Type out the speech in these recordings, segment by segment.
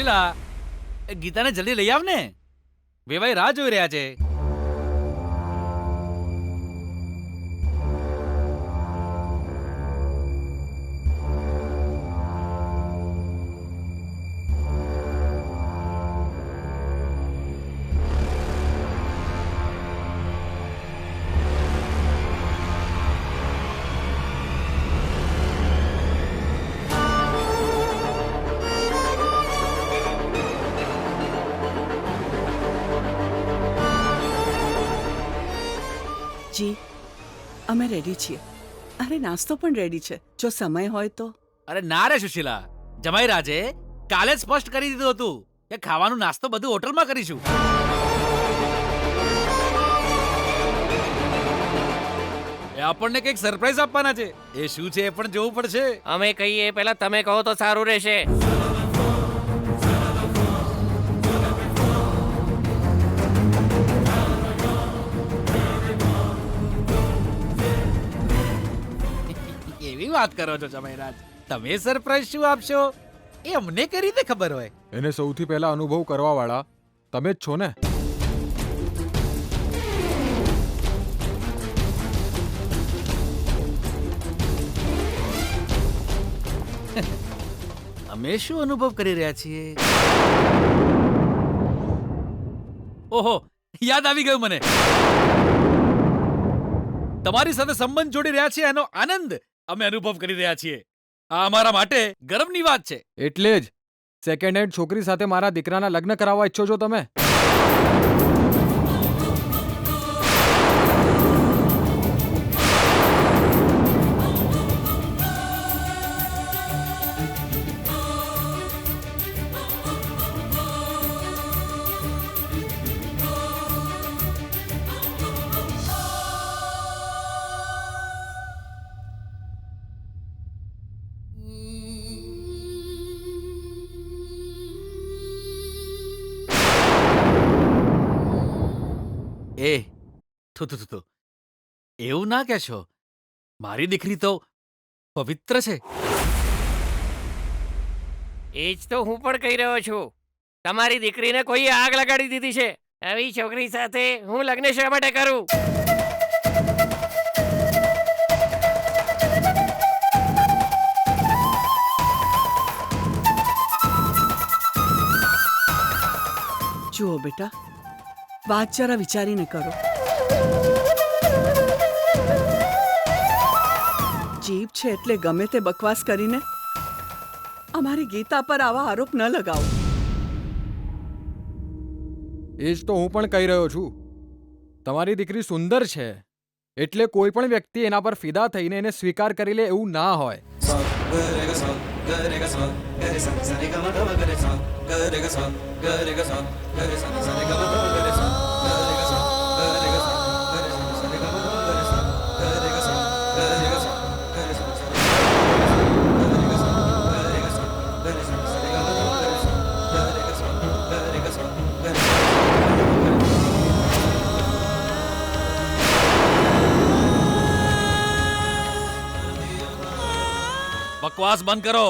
સુશીલા, એ ગીતાને જલ્દી લઈ આવ ને. વેવાઈ રાહ જોઈ રહ્યા છે. જી, અમે રેડી છીએ. અરે નાસ્તો પણ રેડી છે, જો સમય હોય તો. અરે ના રે સુશીલા, જમાઈ રાજે કાલે જ સ્પષ્ટ કરી દીધું હતું કે ખાવાનું નાસ્તો બધું હોટલમાં કરીશું. એ આપણને કંઈક સરપ્રાઈઝ આપવાના છે. એ શું છે એ પણ જોવું પડશે. અમે કહીએ પહેલા તમે કહો તો સારું રહેશે. એવી વાત કરો છો જમાઈરાજ, તમે સરપ્રાઈઝ શું આપશો એ અમને કઈ રીતે ખબર હોય? એને સૌથી પહેલા અનુભવ કરવા વાળા તમે જ છો ને. અમે શું અનુભવ કરી રહ્યા છીએ? ઓહો, યાદ આવી ગયું મને. તમારી સાથે સંબંધ જોડી રહ્યા છીએ એનો આનંદ અમે અનુભવ કરી રહ્યા છીએ. આ અમારા માટે ગર્વની વાત છે. એટલે જ સેકન્ડ હેન્ડ છોકરી સાથે મારા દીકરાના લગ્ન કરાવવા ઈચ્છો છો તમે? એ થુ એવું ના કહેશો. મારી દીકરી તો પવિત્ર છે. એ જ તો હું પણ કહી રહ્યો છું. તમારી દીકરીને કોઈ આગ લગાડી દીધી છે. આવી છોકરી સાથે હું લગ્ન શા માટે કરું? જુઓ બેટા, વાત જરા વિચારીને કરો. જીભ છે એટલે ગમે તે બકવાસ કરીને અમારી ગીતા પર આવા આરોપ ન લગાવો. એ જ તો હું પણ કહી રહ્યો છું. તમારી દીકરી સુંદર છે એટલે કોઈ પણ વ્યક્તિ એના પર ફિદા થઈને એને સ્વીકાર કરી લે એવું ના હોય. બકવાસ બંધ કરો.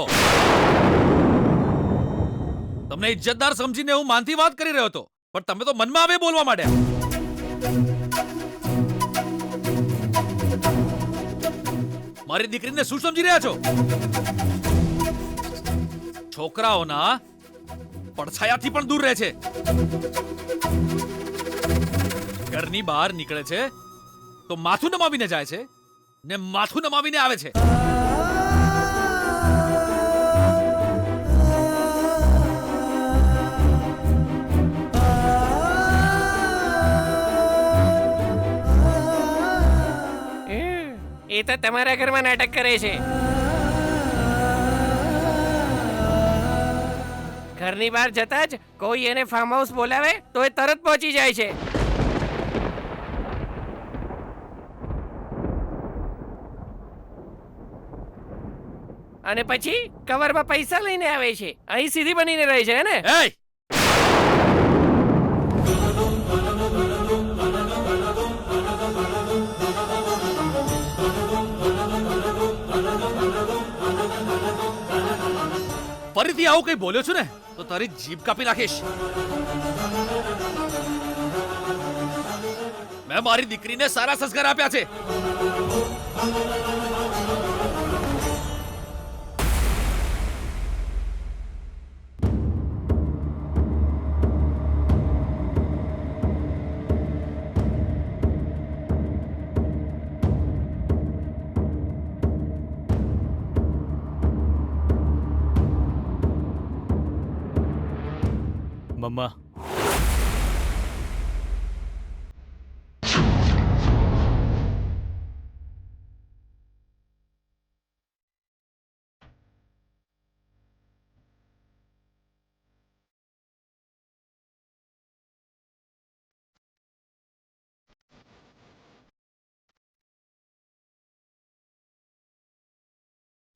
તમને ઇજ્જતદાર સમજીને હું માનથી વાત કરી રહ્યો હતો, પણ તમે તો મનમાં આવે બોલવા માંડ્યા. મારી દીકરીને શું સમજી રહ્યા છો? છોકરાઓના પડછાયાથી પણ દૂર રહે છે. ઘરની બહાર નીકળે છે તો માથું નમાવીને જાય છે ને માથું નમાવીને આવે છે. એ તો તમારા ઘરમાં નાટક કરે છે. ઘરની બહાર જતા જ કોઈ એને ફાર્મ હાઉસ બોલાવે તો એ તરત પહોંચી જાય છે. અને પછી કવરમાં પૈસા લઈને આવે છે. અહીં સીધી બનીને રહે છે ને? એય! ફરીથી આવું કઈ બોલ્યો છું ને તો તારી જીભ કાપી નાખીશ. મેં મારી દીકરીને સારા સંસ્કાર આપ્યા છે. મમ્મા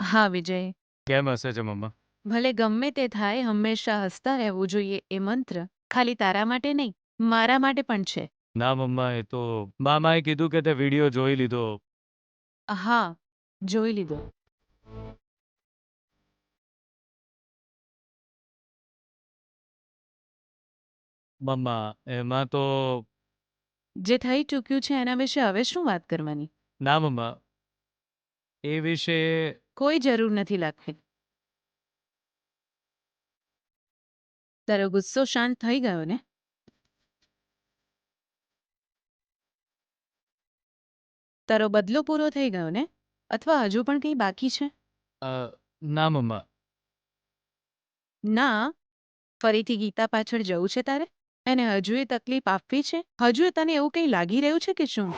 હા વિજય, કેમ હશે છે મમ્મા? ભલે ગમે તે થાય હંમેશા હસતા રહેવું જોઈએ એ મંત્ર ખાલી તારા માટે નહીં, મારા માટે પણ છે. ના મમ્મા, એ તો મામાએ કીધું કે તે વિડીયો જોઈ લીધો. હા, જોઈ લીધો. મમ્મા એમાં તો જે થઈ ચૂક્યું છે એના વિશે હવે શું વાત કરવાની? ના મમ્મા, એ વિશે કોઈ જરૂર નથી લાગતી. તારો ગુસ્સો શાંત થઈ ગયો ને? તારો બદલો પૂરો થઈ ગયો ને? અથવા હજુ પણ કંઈ બાકી છે? ના મમ્મા. ના, ફરીથી ગીતા પાછળ જવું છે તારે? એને હજુ એ તકલીફ આપવી છે? હજુ તને એવું કંઈ લાગી રહ્યું છે કે શું?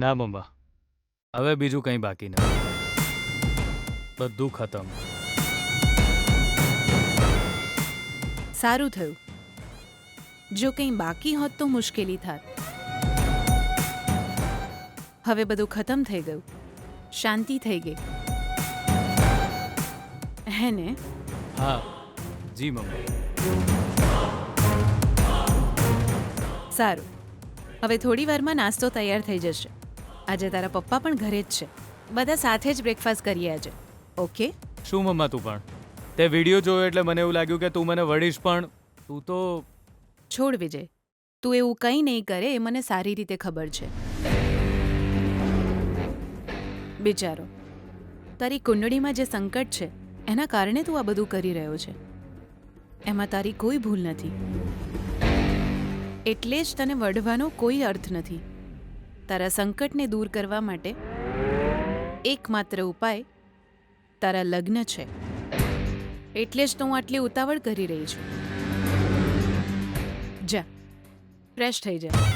ના મમ્મા, હવે બીજું કંઈ બાકી નથી. બધું ખતમ. સારું થયું. જો કંઈ બાકી હોત તો મુશ્કેલી થાત. હવે બધું ખતમ થઈ ગયું, શાંતિ થઈ ગઈ. હે ને? હા જી મમ્મા. સારું. હવે થોડી વારમાં નાસ્તો તૈયાર થઈ જશે. આજે તારા પપ્પા પણ ઘરે જ છે. બધા સાથે જ બ્રેકફાસ્ટ કરીએ આજે. ઓકે? શું મમ્મા તું પણ? તે વિડીયો જોયો એટલે મને એવું લાગ્યું કે તું મને વળીશ, પણ તું તો છોડ વિજય, તું એવું કંઈ નહીં કરે એ મને સારી રીતે ખબર છે. બિચારો, તારી કુંડળીમાં જે સંકટ છે એના કારણે તું આ બધું કરી રહ્યો છે. એમાં તારી કોઈ ભૂલ નથી. એટલે જ તને વઢવાનો કોઈ અર્થ નથી. તારા સંકટને દૂર કરવા માટે એકમાત્ર ઉપાય તારા લગ્ન છે. એટલે જ તો હું આટલી ઉતાવળ કરી રહી છું. જા, ફ્રેશ થઈ જા.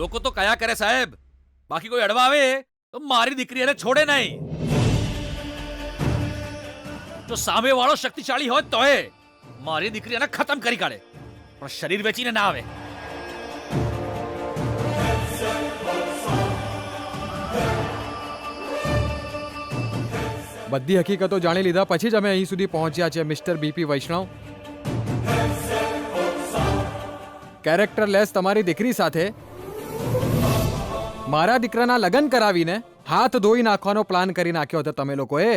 લોકો તો કયા કરે સાહેબ, બાકી કોઈ અડવા આવે તો મારી દીકરી એને છોડે નહીં. જો સામે વાળો શક્તિશાળી હોય તોય મારી દીકરી એને ખતમ કરી કાઢે, પણ શરીર વેચીને ના આવે. બધી હકીકતો જાણી લીધા પછી જ અમે અહીં સુધી પહોંચ્યા છે મિસ્ટર બીપી વૈષ્ણવ. કેરેક્ટર લેસ તમારી દીકરી સાથે મારા દીકરાના લગ્ન કરાવીને હાથ ધોઈ નાખવાનો પ્લાન કરી નાખ્યો હતો તમે લોકોએ.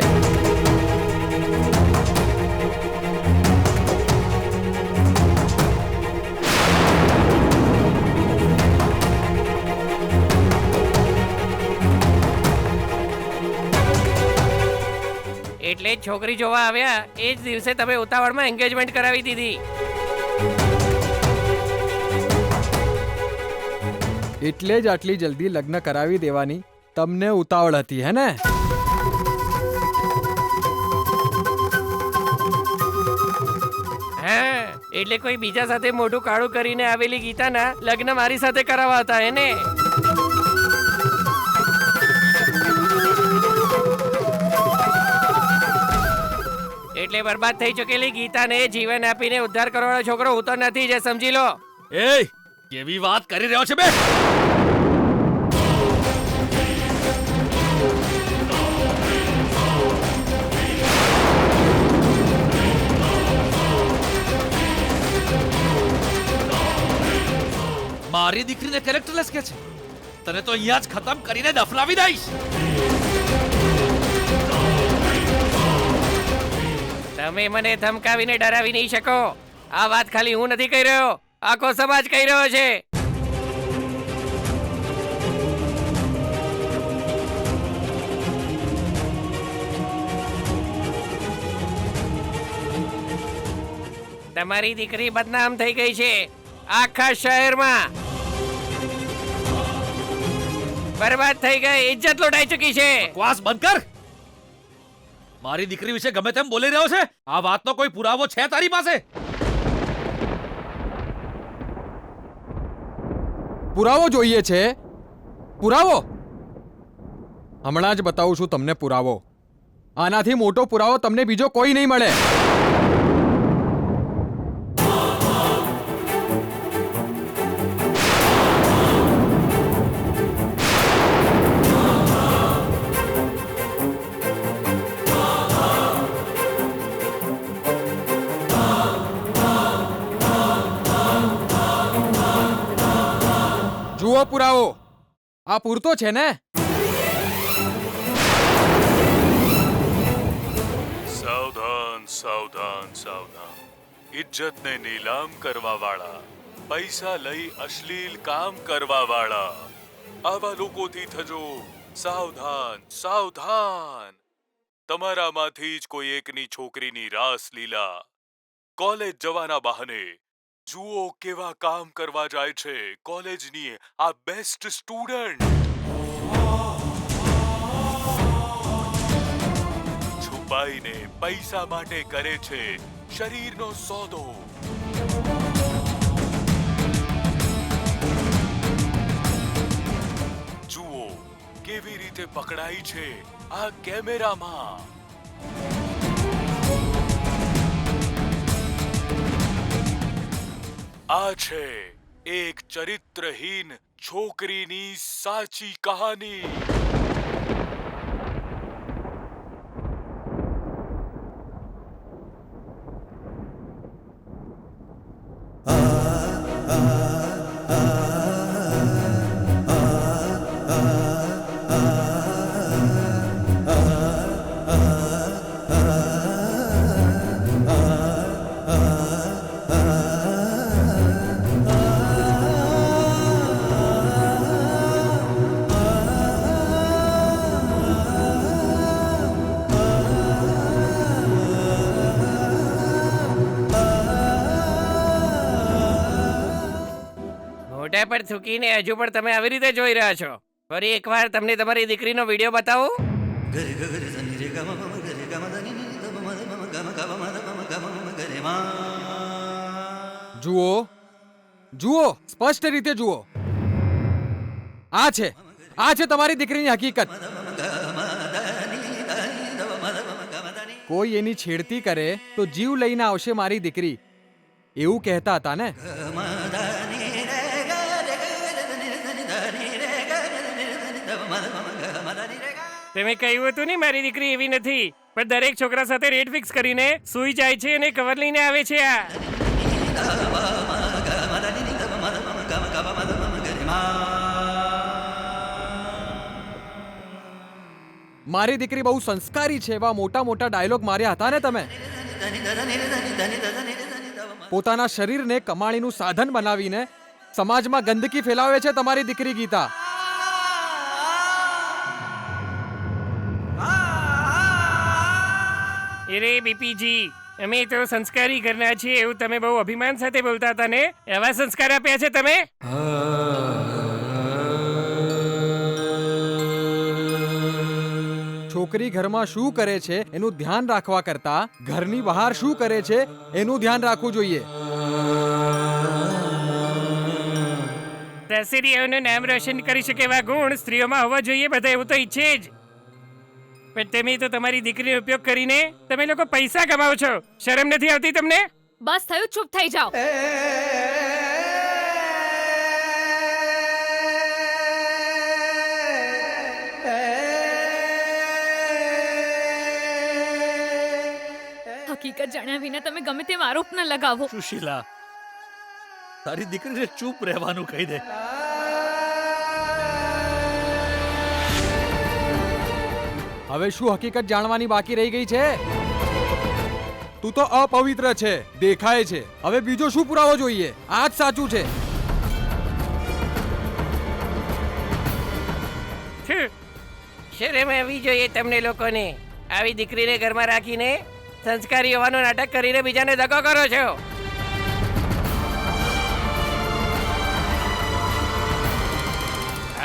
એટલે જ છોકરી જોવા આવ્યા એ જ દિવસે તમે ઉતાવળમાં એન્ગેજમેન્ટ કરાવી દીધી. એટલે જ આટલી જલ્દી લગ્ન કરાવી દેવાની તમને ઉતાવળ હતી, હે ને? હા, એટલે કોઈ બીજા સાથે મોઢું કાળું કરીને આવેલી ગીતાના લગ્ન મારી સાથે કરાવવા હતા એને. એટલે બરબાદ થઈ ચૂકેલી ગીતાને જીવન આપીને ઉદ્ધાર કરવાનો છોકરો હું તો નથી જે સમજી લો. એ કેવી વાત કરી રહ્યો છે બે? મારી દીકરીને કેરેક્ટરલેસ કે છે. તને તો અહીંયા જ ખતમ કરીને દફનાવી દઈશ. તમે મને ધમકાવીને ડરાવી નહીં શકો. આ વાત ખાલી હું નથી કહી રહ્યો, આખો સમાજ કહી રહ્યો છે. તમારી દીકરી બદનામ થઈ ગઈ છે આખા શહેરમાં. બરબાદ થઈ ગઈ, ઇજ્જત લૂંટાઈ ચૂકી છે. બકવાસ બંધ કર. મારી દીકરી વિશે ગમે તેમ બોલી રહ્યો છે. આ વાતનો કોઈ પુરાવો છે તારી પાસે? પુરાવો જોઈએ છે? પુરાવો હમણાં જ બતાવું છું તમને પુરાવો. આનાથી મોટો પુરાવો તમને બીજો કોઈ નહીં મળે. જુઓ પુરાવો. આ પૂરતો છે ને? સાવધાન સાવધાન સાવધાન. ઇજ્જતને નીલામ કરવા વાળા, પૈસા લઈ અશ્લીલ કામ કરવા વાળા, આવા લોકોથી થજો સાવધાન સાવધાન. તમારામાંથી જ કોઈ એકની છોકરીની રાસલીલા કોલેજ જવાના બહાને જુઓ કેવા કામ કરવા જાય છે કોલેજની આ બેસ્ટ સ્ટુડન્ટ. છુપાઈને પૈસા માટે કરે છે શરીરનો સોદો. જુઓ કેવી રીતે પકડાઈ છે આ કેમેરામાં. આ છે એક ચરિત્રહીન છોકરીની સાચી કહાની. મોઢા પર થૂકીને હજુ પણ તમે આવી રીતે જોઈ રહ્યા છો. ફરી એકવાર તમને તમારી દીકરીનો વિડીયો બતાવું. જુઓ જુઓ, સ્પષ્ટ રીતે જુઓ. આ છે તમારી દીકરીની હકીકત. કોઈ એની છેડતી કરે તો જીવ લઈને આવશે મારી દીકરી, એવું કહેતા હતા ને? તમે કહ્યું હતું ને મારી દીકરી એવી નથી, પણ દરેક છોકરા સાથે રેટ ફિક્સ કરીને સૂઈ જાય છે અને કવર લઈને આવે છે. મારી દીકરી બહુ સંસ્કારી છે એવા મોટા મોટા ડાયલોગ માર્યા હતા ને તમે. પોતાના શરીરને કમાણીનું સાધન બનાવીને સમાજમાં ગંદકી ફેલાવે છે તમારી દીકરી ગીતા. અરે બીપીજી, અમે તો સંસ્કારી ઘરના છીએ એવું તમે બહુ અભિમાન સાથે બોલતા હતા ને. એવા સંસ્કાર આપ્યા છે તમે. છોકરી ઘરમાં શું કરે છે એનું ધ્યાન રાખવા કરતા ઘરની બહાર શું કરે છે એનું ધ્યાન રાખવું જોઈએ. દશેરીઓનું નામ રોશન કરી શકે એવા ગુણ સ્ત્રીઓમાં હોવા જોઈએ બધા, એવું તો ઈચ્છે જ. પણ તમે તો તમારી દીકરીનો ઉપયોગ કરીને તમે લોકો પૈસા કમાવો છો. શરમ નથી આવતી તમને? બસ થયું, ચૂપ થઈ જાઓ. હકીકત જાણ્યા વિના તમે ગમે તેમ આરોપ ન લગાવો. સુશીલા તારી દીકરીને ચૂપ રહેવાનું કહી દે. હવે શું હકીકત જાણવાની બાકી રહી ગઈ છે? તું તો અપવિત્ર છે, દેખાય છે. હવે બીજો શું પુરાવો જોઈએ? આ જ સાચું છે. છું. શરમ આવવી જોઈએ તમને લોકોને. આવી દીકરીને ઘરમાં રાખીને સંસ્કારી હોવાનું નાટક કરીને બીજાને દગો કરો છો.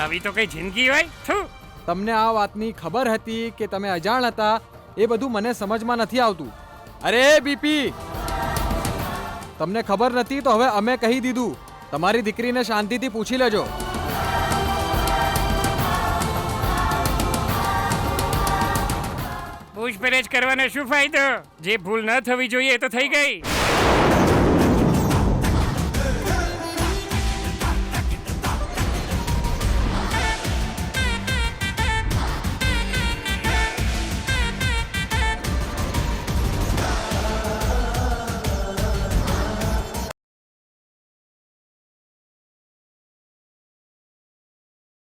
આવી તો કઈ જિંદગી હોય? છું. તમને આ વાતની ખબર હતી કે તમે અજાણ હતા, એ બધું મને સમજમાં નથી આવતું. અરે બીપી, તમને ખબર નથી તો હવે અમે કહી દીધું. તમારી દીકરીને શાંતિથી પૂછી લેજો. પૂછપરછ કરવાનો શું ફાયદો? જે ભૂલ ન થવી જોઈએ એ તો થઈ ગઈ.